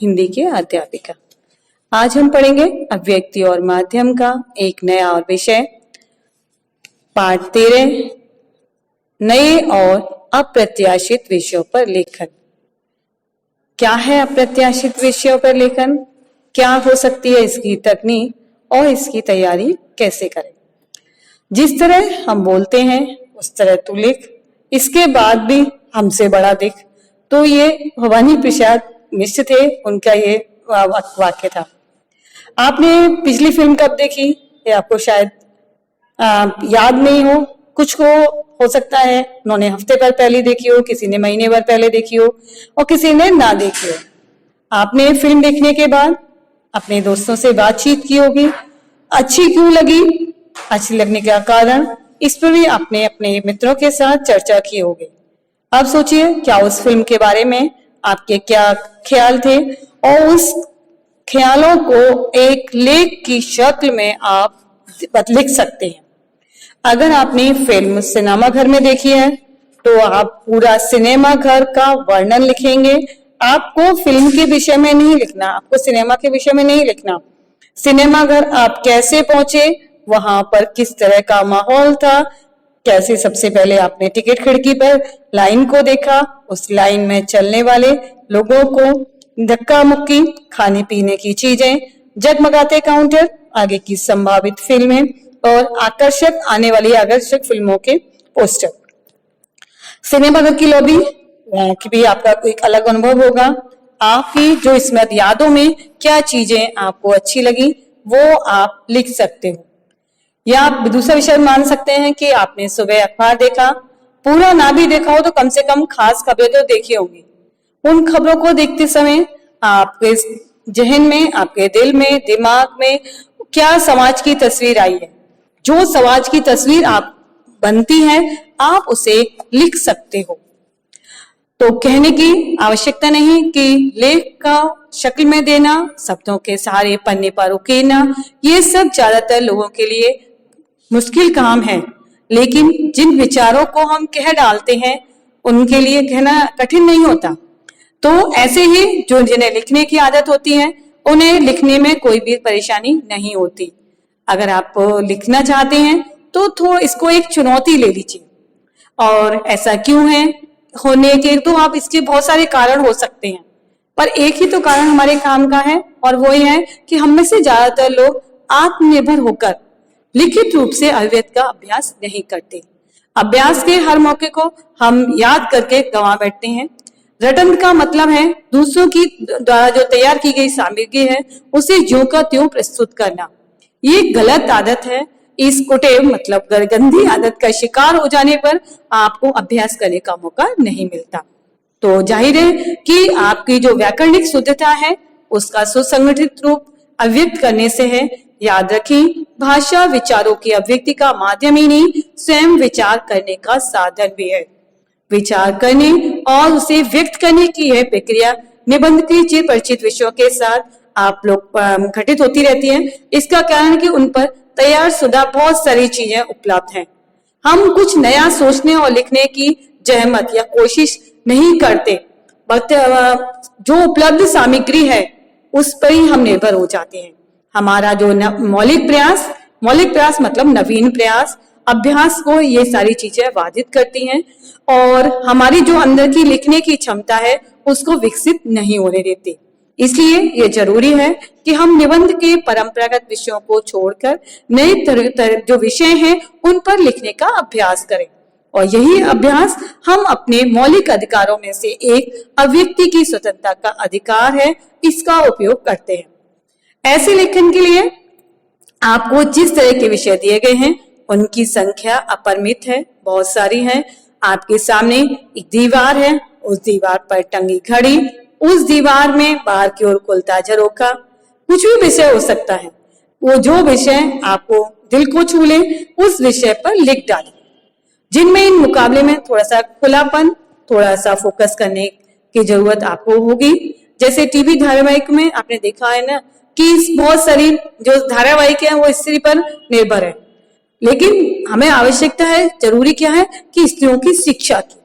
हिंदी के अध्यापिका। आज हम पढ़ेंगे अभिव्यक्ति और माध्यम का एक नया और विषय, पाठ 13, नए और अप्रत्याशित विषयों पर लेखन। क्या है अप्रत्याशित विषयों पर लेखन, क्या हो सकती है इसकी तकनीक और इसकी तैयारी कैसे करें। जिस तरह हम बोलते हैं उस तरह तू लिख, इसके बाद भी हमसे बड़ा दिख। तो ये भवानी प्रसाद मिश्र थे, उनका ये वाक्य था। आपने पिछली फिल्म कब देखी ये आपको शायद याद नहीं हो, कुछ को हो सकता है उन्होंने हफ्ते भर पहले देखी हो, किसी ने महीने भर पहले देखी हो और किसी ने ना देखी हो। आपने फिल्म देखने के बाद अपने दोस्तों से बातचीत की होगी, अच्छी क्यों लगी, अच्छी लगने का कारण, इस पर भी आपने अपने मित्रों के साथ चर्चा की होगी। अब सोचिए क्या उस फिल्म के बारे में आपके क्या ख्याल थे और उस ख्यालों को एक लेख की शक्ल में आप लिख सकते हैं। अगर आपने फिल्म सिनेमा घर में देखी है तो आप पूरा सिनेमा घर का वर्णन लिखेंगे। आपको फिल्म के विषय में नहीं लिखना, आपको सिनेमा के विषय में नहीं लिखना। सिनेमा घर आप कैसे पहुंचे, वहां पर किस तरह का माहौल था, कैसे सबसे पहले आपने टिकट खिड़की पर लाइन को देखा, उस लाइन में चलने वाले लोगों को, धक्का मुक्की, खाने पीने की चीजें, जगमगाते काउंटर, आगे की संभावित फिल्में और आने वाली आकर्षक फिल्मों के पोस्टर। सिनेमा घर की लॉबी की भी आपका एक अलग अनुभव होगा। आपकी जो स्मृत यादों में क्या चीजें आपको अच्छी लगी वो आप लिख सकते हो। या आप दूसरा विषय मान सकते हैं कि आपने सुबह अखबार देखा, पूरा ना भी देखा हो तो कम से कम खास खबरें तो देखी होंगी। उन खबरों को देखते समय आपके जहन में, आपके दिल में, दिमाग में क्या समाज की तस्वीर आई है। जो समाज की तस्वीर आप बनती है आप उसे लिख सकते हो। तो कहने की आवश्यकता नहीं कि लेख का शक्ल में देना, शब्दों के सहारे पन्ने पर उकेरना, ये सब ज्यादातर लोगों के लिए मुश्किल काम है। लेकिन जिन विचारों को हम कह डालते हैं उनके लिए कहना कठिन नहीं होता। तो ऐसे ही जो जिन्हें लिखने की आदत होती है उन्हें लिखने में कोई भी परेशानी नहीं होती। अगर आप लिखना चाहते हैं तो थोड़ा इसको एक चुनौती ले लीजिए। और ऐसा क्यों है होने के, तो आप इसके बहुत सारे कारण हो सकते हैं, पर एक ही तो कारण हमारे काम का है और वो ये है कि हम में से ज्यादातर लोग आत्मनिर्भर होकर लिखित रूप से अभिव्यक्ति का अभ्यास नहीं करते। अभ्यास के हर मौके को हम याद करके गंवा बैठते हैं। रटन का मतलब है दूसरों की द्वारा जो तैयार की गई सामग्री है उसे ज्यों का त्यों प्रस्तुत करना। ये गलत आदत है। इस कुटेव मतलब गंदी आदत का शिकार हो जाने पर आपको अभ्यास करने का मौका नहीं मिलता। तो जाहिर है कि आपकी जो व्याकरणिक शुद्धता है उसका सुसंगठित रूप अभिव्यक्त करने से है। याद रखें, भाषा विचारों की अभिव्यक्ति का माध्यम ही नहीं, स्वयं विचार करने का साधन भी है। विचार करने और उसे व्यक्त करने की यह प्रक्रिया निबंध के परिचित विषयों के साथ आप लोग घटित होती रहती है। इसका कारण कि उन पर तैयार शुदा बहुत सारी चीजें उपलब्ध हैं। हम कुछ नया सोचने और लिखने की जहमत या कोशिश नहीं करते, जो उपलब्ध सामग्री है उस पर ही हम निर्भर हो जाते हैं। हमारा जो मौलिक प्रयास मतलब नवीन प्रयास, अभ्यास को ये सारी चीजें बाधित करती हैं और हमारी जो अंदर की लिखने की क्षमता है उसको विकसित नहीं होने देती। इसलिए ये जरूरी है कि हम निबंध के परंपरागत विषयों को छोड़कर नए तरह जो विषय हैं उन पर लिखने का अभ्यास करें। और यही अभ्यास हम अपने मौलिक अधिकारों में से एक अभिव्यक्ति की स्वतंत्रता का अधिकार है, इसका उपयोग करते हैं। ऐसे लेखन के लिए आपको जिस तरह के विषय दिए गए हैं उनकी संख्या अपरिमित है, बहुत सारी है। आपके सामने एक दीवार है, उस दीवार पर टंगी घड़ी, उस दीवार में बाहर की ओर खुलता झरोखा, कुछ भी विषय हो सकता है। वो जो विषय आपको दिल को छू ले उस विषय पर लिख डालें, जिनमें इन मुकाबले में थोड़ा सा खुलापन, थोड़ा सा फोकस करने की जरूरत आपको होगी। जैसे टीवी धारावाहिक में आपने देखा है ना कि बहुत सारी जो धारावाहिक है वो स्त्री पर निर्भर है, लेकिन हमें आवश्यकता है, जरूरी क्या है कि स्त्रियों की शिक्षा की।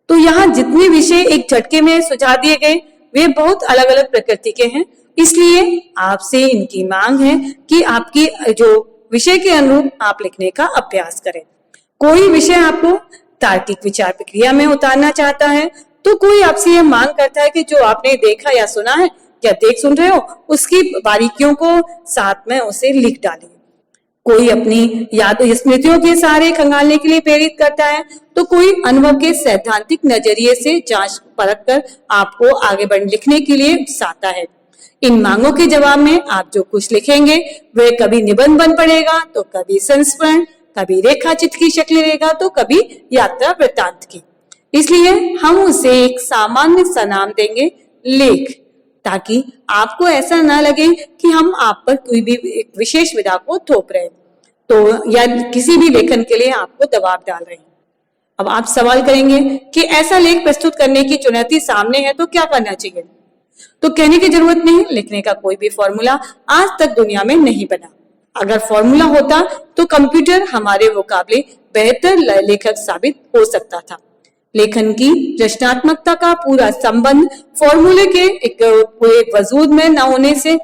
तो यहाँ जितने विषय एक झटके में सुझा दिए गए वे बहुत अलग अलग प्रकृति के हैं। इसलिए आपसे इनकी मांग है कि आपकी जो विषय के अनुरूप आप लिखने का अभ्यास करें। कोई विषय आपको तार्किक विचार प्रक्रिया में उतारना चाहता है तो कोई आपसे यह मांग करता है कि जो आपने देखा या सुना है या देख सुन रहे हो उसकी बारीकियों को साथ में उसे लिख डालें। कोई अपनी याद स्मृतियों के सहारे खंगालने के लिए प्रेरित करता है तो कोई अनुभव के सैद्धांतिक नजरिए से जांच परख कर आपको आगे बढ़ लिखने के लिए उकसाता है। इन मांगों के जवाब में आप जो कुछ लिखेंगे वह कभी निबंध बन पड़ेगा तो कभी संस्मरण, कभी रेखा चित्र की शक्ल लेगा तो कभी यात्रा वृत्तांत की। इसलिए हम उसे एक सामान्य सा नाम देंगे, लेख, ताकि आपको ऐसा ना लगे कि हम आप पर कोई भी एक विशेष विधा को थोप रहे तो या किसी भी लेखन के लिए आपको दबाव डाल रहे हैं। अब आप सवाल करेंगे कि ऐसा लेख प्रस्तुत करने की चुनौती सामने है तो क्या करना चाहिए? तो कहने की जरूरत नहीं, लिखने का कोई भी फॉर्मूला आज तक दुनिया में नहीं बना। अगर फॉर्मूला होता तो कंप्यूटर हमारे मुकाबले बेहतर लेखक साबित हो सकता था। लेखन की रचनात्मकता का पूरा संबंध फॉर्मूले के एक वजूद में न होने से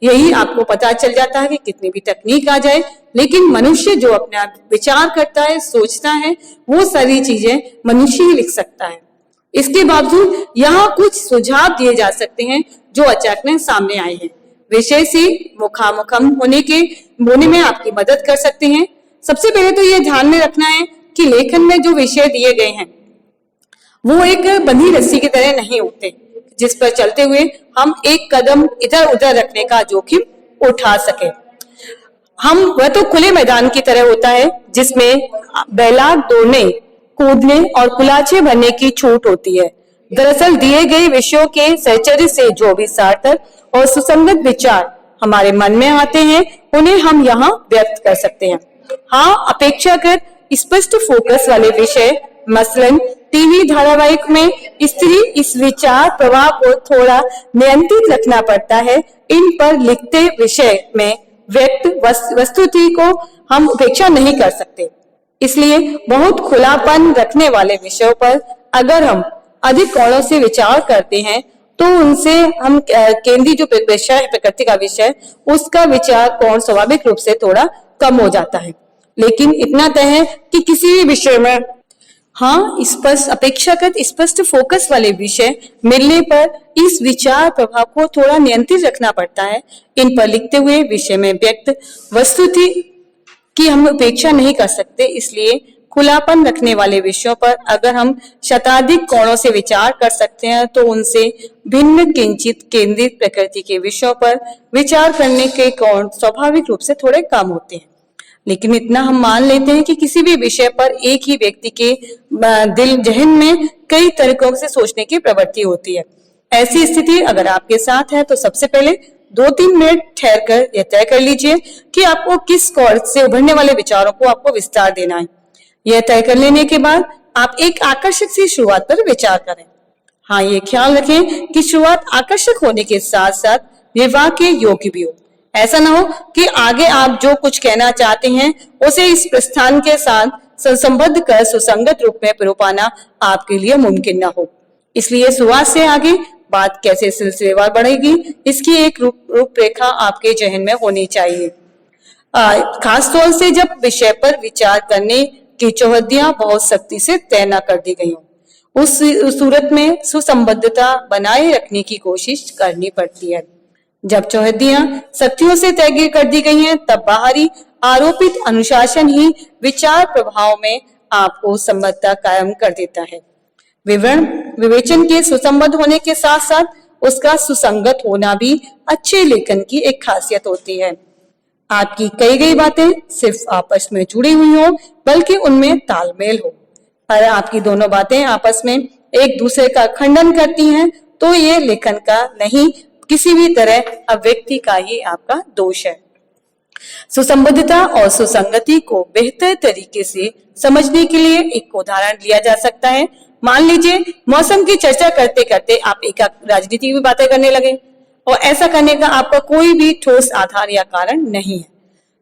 यही आपको पता चल जाता है कि कितनी भी तकनीक आ जाए, लेकिन मनुष्य जो अपना विचार करता है, सोचता है, वो सारी चीजें मनुष्य ही लिख सकता है। इसके बावजूद यहाँ कुछ सुझाव दिए जा सकते हैं जो अचानक सामने आए हैं, विषय से मुखामुखम होने में आपकी मदद कर सकते हैं। सबसे पहले तो ये ध्यान में रखना है कि लेखन में जो विषय दिए गए हैं वो एक बंधी रस्सी की तरह नहीं होते जिस पर चलते हुए हम एक कदम इधर उधर रखने का जोखिम उठा सके। वह तो खुले मैदान की तरह होता है जिसमें बैलाग दौड़ने, कूदने और कुलाचे भरने की छूट होती है। दरअसल दिए गए विषयों के सहचर्य से जो भी सार्थक और सुसंगत विचार हमारे मन में आते हैं उन्हें हम यहाँ व्यक्त कर सकते हैं। हाँ, अपेक्षाकृत स्पष्ट फोकस वाले विषय, मसलन टीवी धारावाहिक में स्त्री इस विचार प्रवाह को थोड़ा नियंत्रित रखना पड़ता है। इन पर लिखते विषय में व्यक्त वस्तुति को हम उपेक्षा नहीं कर सकते। इसलिए बहुत खुलापन रखने वाले विषयों पर अगर हम अधिक कोणों से विचार करते हैं तो उनसे हम केंद्रीय जो विषय प्रकृति का विषय उसका विचार कोण स्वाभाविक रूप से थोड़ा कम हो जाता है। लेकिन इतना तय है कि किसी भी विषय में स्पष्ट अपेक्षाकृत स्पष्ट फोकस वाले विषय मिलने पर इस विचार प्रभाव को थोड़ा नियंत्रित रखना पड़ता है। इन पर लिखते हुए विषय में व्यक्त वस्तुति की हम उपेक्षा नहीं कर सकते। इसलिए खुलापन रखने वाले विषयों पर अगर हम शताधिक कोणों से विचार कर सकते हैं तो उनसे भिन्न किंचित केंद्रित प्रकृति के विषयों पर विचार करने के कोण स्वाभाविक रूप से थोड़े कम होते हैं। लेकिन इतना हम मान लेते हैं कि किसी भी विषय पर एक ही व्यक्ति के दिल जहन में कई तरीकों से सोचने की प्रवृत्ति होती है। ऐसी स्थिति अगर आपके साथ है तो सबसे पहले 2-3 मिनट ठहर कर यह तय कर लीजिए कि आपको किस कोण से उभरने वाले विचारों को आपको विस्तार देना है। यह तय कर लेने के बाद आप एक आकर्षक सी शुरुआत पर विचार करें। हाँ, ये ख्याल रखें कि शुरुआत आकर्षक होने के साथ साथ विवाह के योग्य भी हो। ऐसा ना हो कि आगे आप जो कुछ कहना चाहते हैं उसे इस प्रस्थान के साथ संबद्ध कर सुसंगत रूप में पिरो पाना आपके लिए मुमकिन ना हो। इसलिए शुरुआत से आगे बात कैसे सिलसिलेवार बढ़ेगी इसकी एक रूपरेखा आपके जहन में होनी चाहिए। खासतौर से जब विषय पर विचार करने की चौहद्दियां बहुत सख्ती से तय न कर दी गई हो, उस सूरत में सुसंबद्धता बनाए रखने की कोशिश करनी पड़ती है। जब चौहद्दियां सख्तियों से तय कर दी गई हैं तब बाहरी आरोपित अनुशासन ही विचार प्रभाव में आपको संबद्धता कायम कर देता है। विवरण विवेचन के सुसंबद्ध होने के साथ साथ उसका सुसंगत होना भी अच्छे लेखन की एक खासियत होती है। आपकी कही गई बातें सिर्फ आपस में जुड़ी हुई हो बल्कि उनमें तालमेल हो। अगर आपकी दोनों बातें आपस में एक दूसरे का खंडन करती हैं तो ये लेखन का नहीं, किसी भी तरह अव्यक्ति का ही आपका दोष है। सुसंबद्धता और सुसंगति को बेहतर तरीके से समझने के लिए एक उदाहरण लिया जा सकता है। मान लीजिए मौसम की चर्चा करते करते आप एक राजनीति की बातें करने लगे और ऐसा करने का आपका कोई भी ठोस आधार या कारण नहीं है।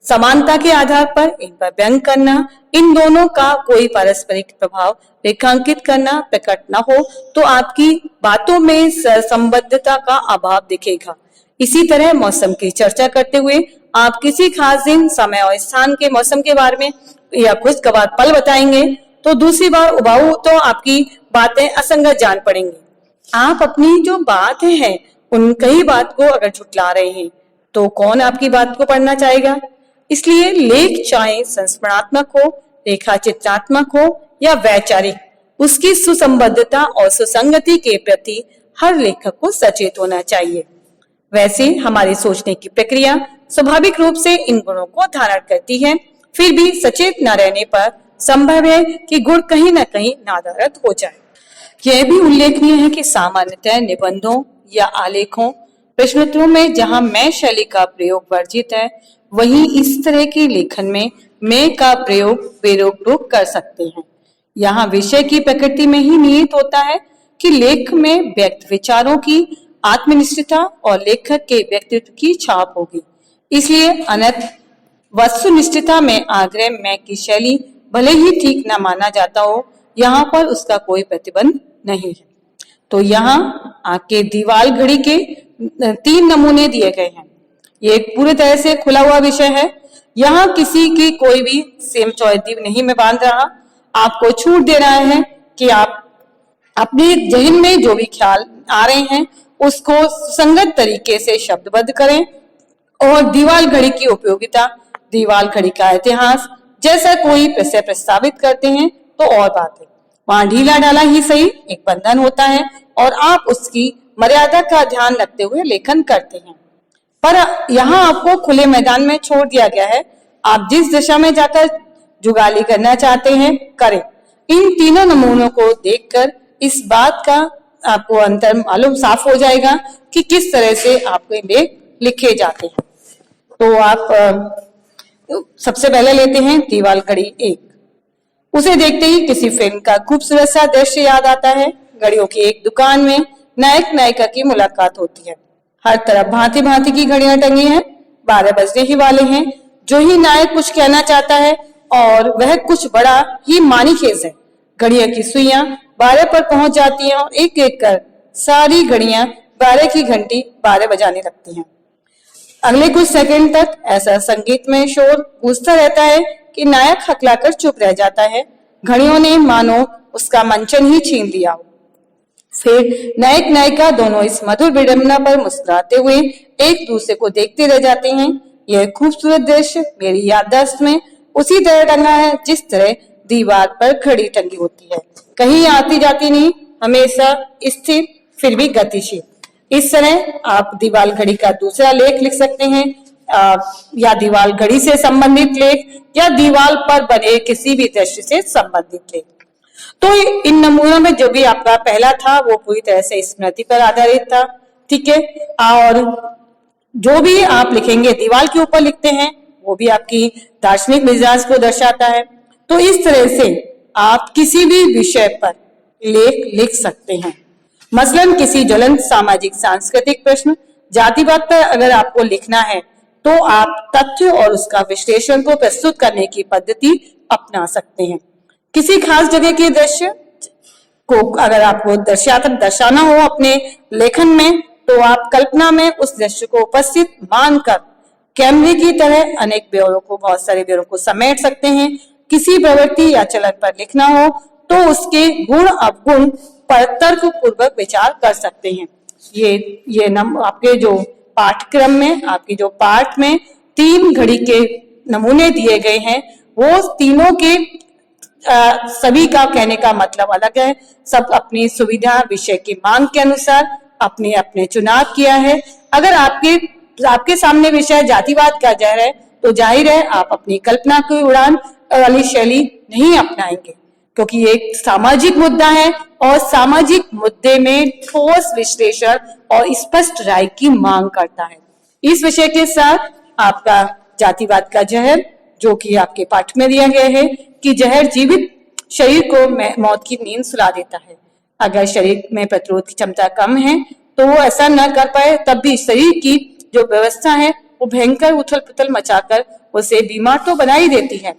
समानता के आधार पर इन पर व्यंग करना, इन दोनों का कोई पारस्परिक प्रभाव रेखांकित करना प्रकट न हो तो आपकी बातों में संबद्धता का अभाव दिखेगा। इसी तरह मौसम की चर्चा करते हुए आप किसी खास दिन, समय और स्थान के मौसम के बारे में या खुशगवार पल बताएंगे तो दूसरी बार उबाऊ तो आपकी बातें असंगत जान पड़ेंगी। आप अपनी जो बात है उन कई बात को अगर झुटला रहे हैं तो कौन आपकी बात को पढ़ना चाहेगा। इसलिए लेख चाहे संस्मरणात्मक हो, रेखा चित्रात्मक हो या वैचारिक, उसकी सुसंबद्धता और सुसंगति के प्रति हर लेखक को सचेत होना चाहिए। वैसे हमारी सोचने की प्रक्रिया स्वाभाविक रूप से इन गुणों को धारण करती है, फिर भी सचेत न रहने पर संभव है कि गुण कहीं न कहीं नादारत हो जाए। यह भी उल्लेखनीय है कि सामान्यतः निबंधों या आलेखों, प्रश्नोत्तरों में जहां मैं शैली का प्रयोग वर्जित है, वहीं इस तरह के लेखन में मैं का प्रयोग वे रोक टोक कर सकते हैं। यहाँ विषय की प्रकृति में ही निहित होता है कि लेख में व्यक्त विचारों की आत्मनिष्ठता और लेखक के व्यक्तित्व की छाप होगी। इसलिए अनंत वस्तुनिष्ठता में आग्रह मैं की शैली भले ही ठीक न माना जाता हो, यहाँ पर उसका कोई प्रतिबंध नहीं है। तो यहाँ आपके दीवाल घड़ी के 3 नमूने दिए गए हैं। ये एक पूरी तरह से खुला हुआ विषय है। यहाँ किसी की कोई भी सेम चौहद्दी नहीं में बांध रहा, आपको छूट दे रहा है कि आप अपने जहन में जो भी ख्याल आ रहे हैं उसको संगत तरीके से शब्दबद्ध करें और दीवाल घड़ी की उपयोगिता, दीवाल घड़ी का इतिहास जैसा कोई विषय प्रस्तावित करते हैं तो और बात है, वहां ढीला डाला ही सही एक बंधन होता है और आप उसकी मर्यादा का ध्यान रखते हुए लेखन करते हैं। पर यहाँ आपको खुले मैदान में छोड़ दिया गया है, आप जिस दिशा में जाकर जुगाली करना चाहते हैं करें। इन तीनों नमूनों को देखकर इस बात का आपको अंतर मालूम साफ हो जाएगा कि किस तरह से आपके लेख लिखे जाते हैं। तो आप सबसे पहले लेते हैं दीवाल घड़ी 1। उसे देखते ही किसी फिल्म का खूबसूरत सा दृश्य याद आता है। घड़ियों की एक दुकान में नायक नायिका की मुलाकात होती है। हर तरफ भांति भांति की घड़ियां टंगी हैं। 12 बजने ही वाले हैं। जो ही नायक कुछ कहना चाहता है और वह कुछ बड़ा ही मानीखेज है। घड़ियों की सुइयां 12 पर पहुंच जाती हैं और एक एक कर सारी घड़ियां 12 की घंटी 12 बजाने लगती हैं। अगले कुछ सेकंड तक ऐसा संगीतमय शोर गूंजता रहता है कि नायक हकलाकर चुप रह जाता है। घड़ियों ने मानो उसका मंचन ही छीन लिया हो। फिर नायक नायिका दोनों इस मधुर विडंबना पर मुस्कुराते हुए एक दूसरे को देखते रह जाते हैं। यह खूबसूरत दृश्य मेरी याददाश्त में उसी तरह टंगा है जिस तरह दीवार पर घड़ी टंगी होती है, कहीं आती जाती नहीं, हमेशा स्थिर फिर भी गतिशील। इस तरह आप दीवाल घड़ी का दूसरा लेख लिख सकते हैं, या दीवाल घड़ी से संबंधित लेख या दीवाल पर बने किसी भी दृश्य से संबंधित लेख। तो इन नमूनों में जो भी आपका पहला था वो पूरी तरह से स्मृति पर आधारित था, ठीक है। और जो भी आप लिखेंगे दीवाल के ऊपर लिखते हैं वो भी आपकी दार्शनिक मिजाज को दर्शाता है। तो इस तरह से आप किसी भी विषय पर लेख लिख सकते हैं। मसलन किसी ज्वलंत सामाजिक सांस्कृतिक प्रश्न, जातिवाद पर अगर आपको लिखना है तो आप तथ्य और उसका विश्लेषण को प्रस्तुत करने की पद्धति अपना सकते हैं। किसी खास जगह के दृश्य को अगर आपको दर्शाना हो अपने लेखन में तो आप कल्पना में उस दृश्य को उपस्थित मानकर कैमरे की तरह अनेक ब्यौरों को, बहुत सारे ब्यौरों को समेट सकते हैं। किसी प्रवृत्ति या चलन पर लिखना हो तो उसके गुण अवगुण पर तर्क पूर्वक विचार कर सकते हैं। ये आपके जो पाठ्यक्रम में, आपकी जो पाठ में 3 घड़ी के नमूने दिए गए हैं, वो तीनों के सभी का कहने का मतलब अलग है। सब अपनी सुविधा, विषय की मांग के अनुसार अपने अपने चुनाव किया है। अगर आपके सामने विषय जातिवाद का जहर है तो जाहिर है आप अपनी कल्पना की उड़ान वाली शैली नहीं अपनाएंगे, क्योंकि ये एक सामाजिक मुद्दा है और सामाजिक मुद्दे में ठोस विश्लेषण और स्पष्ट राय की मांग करता है। इस विषय के साथ आपका जातिवाद का जहर, जो कि आपके पाठ में दिया गया है कि जहर जीवित शरीर को मौत की नींद सुला देता है। अगर शरीर में प्रतिरोध की क्षमता कम है तो वो ऐसा न कर पाए, तब भी शरीर की जो व्यवस्था है वो भयंकर उथल पुथल मचाकर उसे बीमार तो बना ही देती है।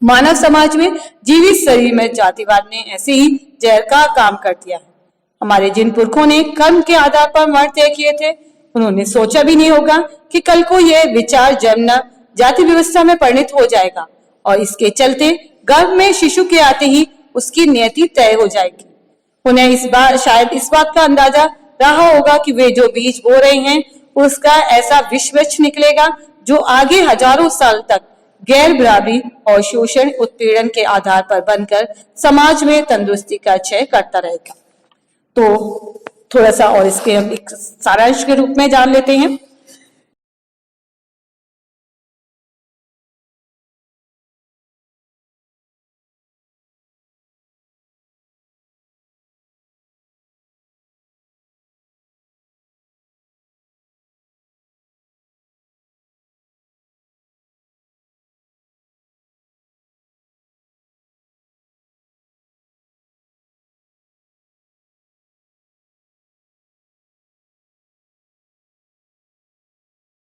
मानव समाज में जीवित शरीर में जातिवाद ने ऐसे ही जहर का काम कर दिया है। हमारे जिन पुरखों ने कर्म के आधार पर मर्द तय किए थे, उन्होंने सोचा भी नहीं होगा कि कल को यह विचार जन्म जाति व्यवस्था में परिणत हो जाएगा और इसके चलते गर्भ में शिशु के आते ही उसकी नियति तय हो जाएगी। उन्हें इस बार शायद इस बात का अंदाजा रहा होगा कि वे जो बीज बो रहे हैं उसका ऐसा विष वृक्ष निकलेगा जो आगे हजारों साल तक गैर बराबरी और शोषण उत्पीड़न के आधार पर बनकर समाज में तंदुरुस्ती का क्षय करता रहेगा। तो थोड़ा सा और इसके हम एक सारांश के रूप में जान लेते हैं।